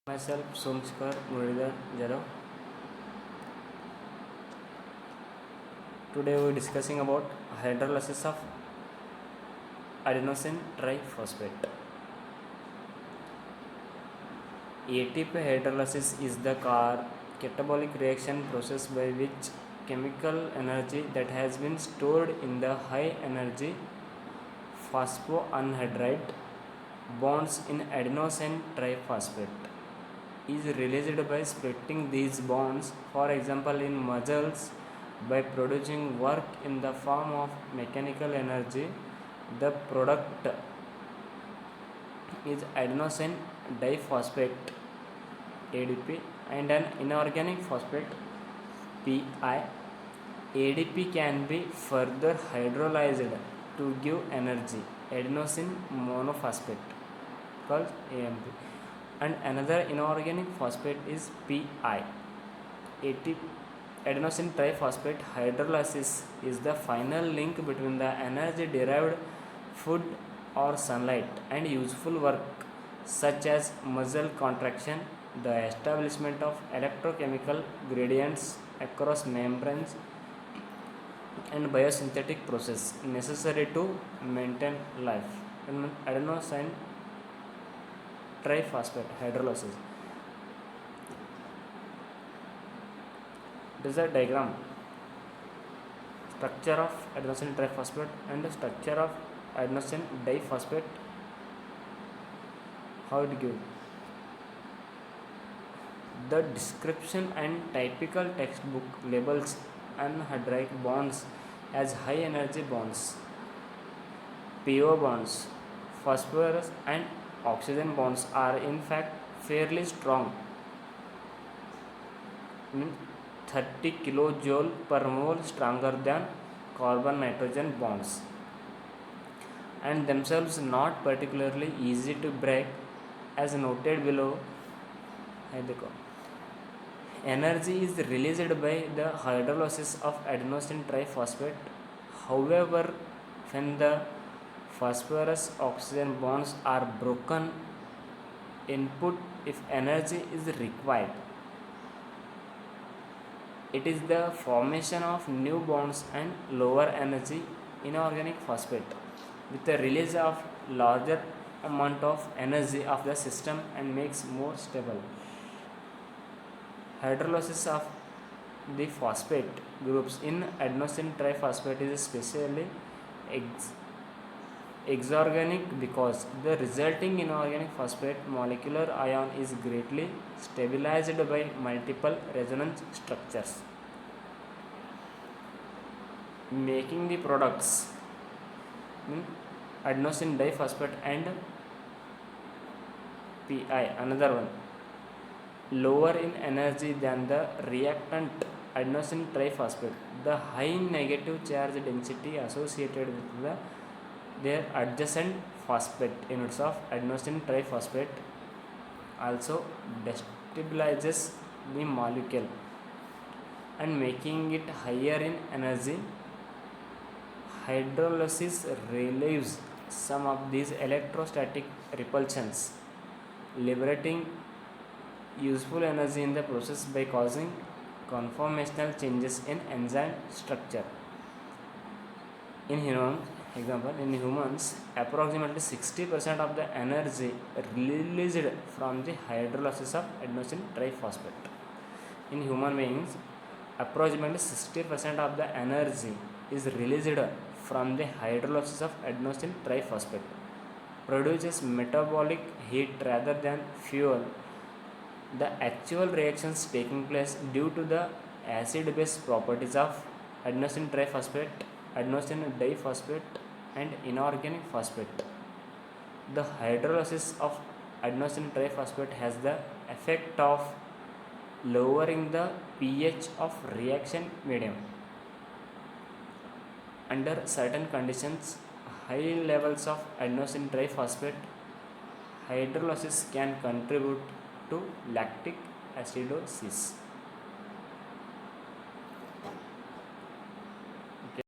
Myself Somskar Muridhar Jadhav. Today we are discussing about hydrolysis of adenosine triphosphate. ATP hydrolysis is the catabolic reaction process by which chemical energy that has been stored in the high energy phosphoanhydride bonds in adenosine triphosphate is released by splitting these bonds, for example in muscles, by producing work in the form of mechanical energy. The product is adenosine diphosphate ADP and an inorganic phosphate PI. ADP can be further hydrolyzed to give energy, adenosine monophosphate called AMP, and another inorganic phosphate is PI. Adenosine triphosphate hydrolysis is the final link between the energy derived food or sunlight and useful work such as muscle contraction, the establishment of electrochemical gradients across membranes, and biosynthetic process necessary to maintain life. Adenosine triphosphate hydrolysis. This is a diagram. Structure of adenosine triphosphate and the structure of adenosine diphosphate. How it gives. The description and typical textbook labels anhydride bonds as high energy bonds. PO bonds, phosphorus and oxygen bonds are in fact fairly strong, 30 kilojoule per mole stronger than carbon-nitrogen bonds, and themselves not particularly easy to break, as noted below. Energy is released by the hydrolysis of adenosine triphosphate. However, when the phosphorus oxygen bonds are broken, input if energy is required. It is the formation of new bonds and lower energy inorganic phosphate with the release of larger amount of energy of the system and makes more stable. Hydrolysis of the phosphate groups in adenosine triphosphate is especially exorganic because the resulting inorganic phosphate molecular ion is greatly stabilized by multiple resonance structures, making the products adenosine diphosphate and PI, another one, lower in energy than the reactant adenosine triphosphate. The high negative charge density associated with their adjacent phosphate units of adenosine triphosphate also destabilizes the molecule and making it higher in energy. Hydrolysis relieves some of these electrostatic repulsions, liberating useful energy in the process by causing conformational changes in enzyme structure. In humans, approximately 60% of the energy released from the hydrolysis of adenosine triphosphate. In human beings, approximately 60% of the energy is released from the hydrolysis of adenosine triphosphate, produces metabolic heat rather than fuel. The actual reactions taking place due to the acid-base properties of adenosine triphosphate, adenosine diphosphate, and inorganic phosphate. The hydrolysis of adenosine triphosphate has the effect of lowering the pH of reaction medium. Under certain conditions, high levels of adenosine triphosphate hydrolysis can contribute to lactic acidosis.